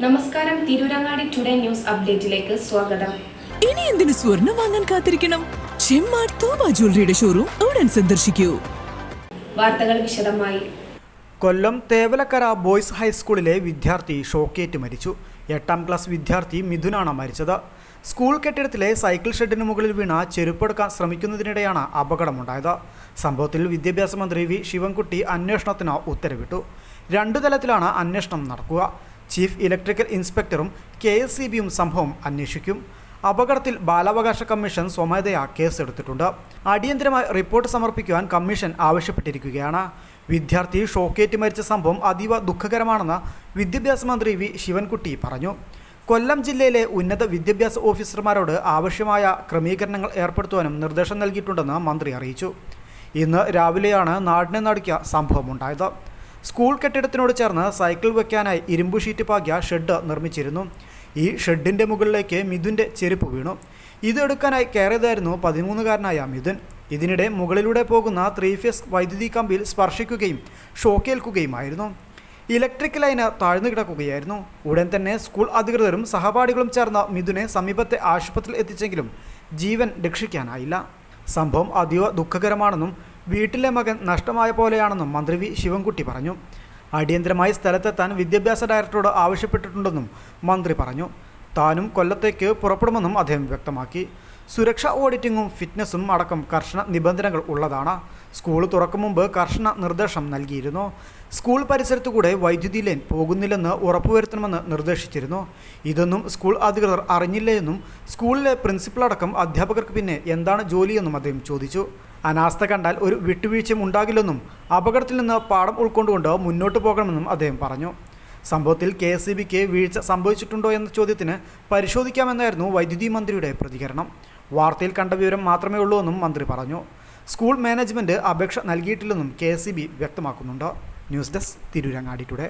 നമസ്കാരം, Tirurangadi today news അപ്ഡേറ്റിലേക്ക് സ്വാഗതം. ഇനി എന്തിനു സ്വർണം വാങ്ങാൻ കാത്തിരിക്കണം? ചെമ്മാട് തോമ ജ്വല്ലറിയുടെ ഷോറൂം ഉടൻ സന്ദർശിക്കൂ. വാർത്തകൾ വിശദമായി. കൊല്ലം തേവലക്കര ബോയ്സ് ഹൈസ്കൂളിലെ വിദ്യാർത്ഥി ഷോക്കേറ്റ് മരിച്ചു. 8ാം ക്ലാസ് വിദ്യാർത്ഥി മിഥുനാണ് മരിച്ചത്. സ്കൂൾ കെട്ടിടത്തിലെ സൈക്കിൾ ഷെഡിന് മുകളിൽ വീണ ചെരുപ്പെടുക്കാൻ ശ്രമിക്കുന്നതിനിടെയാണ് അപകടമുണ്ടായത്. സംഭവത്തിൽ വിദ്യാഭ്യാസ മന്ത്രി വി ശിവൻകുട്ടി അന്വേഷണത്തിന് ഉത്തരവിട്ടു. 2 തലത്തിലാണ് അന്വേഷണം നടക്കുക. ചീഫ് ഇലക്ട്രിക്കൽ ഇൻസ്പെക്ടറും KSEBയും സംഭവം അന്വേഷിക്കും. അപകടത്തിൽ ബാലാവകാശ കമ്മീഷൻ സ്വമേധയാ കേസെടുത്തിട്ടുണ്ട്. അടിയന്തരമായി റിപ്പോർട്ട് സമർപ്പിക്കുവാൻ കമ്മീഷൻ ആവശ്യപ്പെട്ടിരിക്കുകയാണ്. വിദ്യാർത്ഥി ഷോക്കേറ്റ് മരിച്ച സംഭവം അതീവ ദുഃഖകരമാണെന്ന് വിദ്യാഭ്യാസ മന്ത്രി വി ശിവൻകുട്ടി പറഞ്ഞു. കൊല്ലം ജില്ലയിലെ ഉന്നത വിദ്യാഭ്യാസ ഓഫീസർമാരോട് ആവശ്യമായ ക്രമീകരണങ്ങൾ ഏർപ്പെടുത്തുവാനും നിർദ്ദേശം നൽകിയിട്ടുണ്ടെന്ന് മന്ത്രി അറിയിച്ചു. ഇന്ന് രാവിലെയാണ് നാടിനെ നടുക്കിയ സംഭവമുണ്ടായത്. സ്കൂൾ കെട്ടിടത്തിനോട് ചേർന്ന് സൈക്കിൾ വയ്ക്കാനായി ഇരുമ്പ് ഷീറ്റ് പാകിയ ഷെഡ് നിർമ്മിച്ചിരുന്നു. ഈ ഷെഡിൻ്റെ മുകളിലേക്ക് മിഥുൻ്റെ ചെരുപ്പ് വീണു. ഇതെടുക്കാനായി കയറിയതായിരുന്നു 13കാരനായ മിഥുൻ. ഇതിനിടെ മുകളിലൂടെ പോകുന്ന 3 ഫേസ് വൈദ്യുതി കമ്പിയിൽ സ്പർശിക്കുകയും ഷോക്കേൽക്കുകയുമായിരുന്നു. ഇലക്ട്രിക് ലൈന് താഴ്ന്നു കിടക്കുകയായിരുന്നു. ഉടൻ തന്നെ സ്കൂൾ അധികൃതരും സഹപാഠികളും ചേർന്ന് മിഥുനെ സമീപത്തെ ആശുപത്രിയിൽ എത്തിച്ചെങ്കിലും ജീവൻ രക്ഷിക്കാനായില്ല. സംഭവം അതീവ ദുഃഖകരമാണെന്നും വീട്ടിലെ മകൻ നഷ്ടമായ പോലെയാണെന്നും മന്ത്രി വി ശിവൻകുട്ടി പറഞ്ഞു. അടിയന്തരമായി സ്ഥലത്തെത്താൻ വിദ്യാഭ്യാസ ഡയറക്ടറോട് ആവശ്യപ്പെട്ടിട്ടുണ്ടെന്നും മന്ത്രി പറഞ്ഞു. താനും കൊല്ലത്തേക്ക് പുറപ്പെടുമെന്നും അദ്ദേഹം വ്യക്തമാക്കി. സുരക്ഷാ ഓഡിറ്റിങ്ങും ഫിറ്റ്നസും അടക്കം കർശന നിബന്ധനകൾ ഉള്ളതാണ്. സ്കൂൾ തുറക്കും മുമ്പ് കർശന നിർദ്ദേശം നൽകിയിരുന്നു. സ്കൂൾ പരിസരത്തുകൂടെ വൈദ്യുതി ലൈൻ പോകുന്നില്ലെന്ന് ഉറപ്പുവരുത്തണമെന്ന് നിർദ്ദേശിച്ചിരുന്നു. ഇതൊന്നും സ്കൂൾ അധികൃതർ അറിഞ്ഞില്ലേ എന്നും സ്കൂളിലെ പ്രിൻസിപ്പൽ അടക്കം അധ്യാപകർക്ക് പിന്നെ എന്താണ് ജോലിയെന്നും അദ്ദേഹം ചോദിച്ചു. അനാസ്ഥ കണ്ടാൽ ഒരു വിട്ടുവീഴ്ചയും ഉണ്ടാകില്ലെന്നും അപകടത്തിൽ നിന്ന് പാഠം ഉൾക്കൊണ്ടുകൊണ്ട് മുന്നോട്ട് പോകണമെന്നും അദ്ദേഹം പറഞ്ഞു. സംഭവത്തിൽ KSEBക്ക് വീഴ്ച സംഭവിച്ചിട്ടുണ്ടോ എന്ന ചോദ്യത്തിന് പരിശോധിക്കാമെന്നായിരുന്നു വൈദ്യുതി മന്ത്രിയുടെ പ്രതികരണം. വാർത്തയിൽ കണ്ട വിവരം മാത്രമേ ഉള്ളൂ എന്നും മന്ത്രി പറഞ്ഞു. സ്കൂൾ മാനേജ്മെൻറ്റ് അപേക്ഷ നൽകിയിട്ടില്ലെന്നും KSEB വ്യക്തമാക്കുന്നുണ്ട്. News desk Tirurangadi today.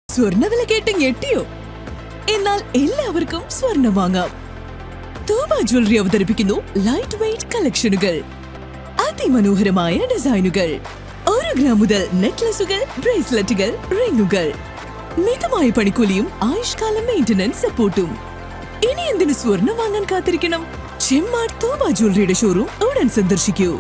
സ്വർണ്ണവില കേട്ട് ഞെട്ടിയോ? എന്നാൽ എല്ലാവർക്കും സ്വർണം വാങ്ങാം. തോമ ജ്വല്ലറി അവതരിപ്പിക്കുന്നു ലൈറ്റ് വെയ്റ്റ് കളക്ഷനുകൾ, അതിമനോഹരമായ ഡിസൈനുകൾ. 1 ഗ്രാം മുതൽ നെക്ലസുകൾ, ബ്രേസ്ലെറ്റുകൾ, റിങ്ങുകൾ, മിതമായ പണിക്കൂലിയും ആയുഷ്കാലം മെയിന്റനൻസ് സപ്പോർട്ടും. ഇനി എന്തിനു സ്വർണം വാങ്ങാൻ കാത്തിരിക്കണം? ചെമ്മാട് തോമ ജ്വല്ലറിയുടെ ഷോറൂം ഉടൻ സന്ദർശിക്കൂ.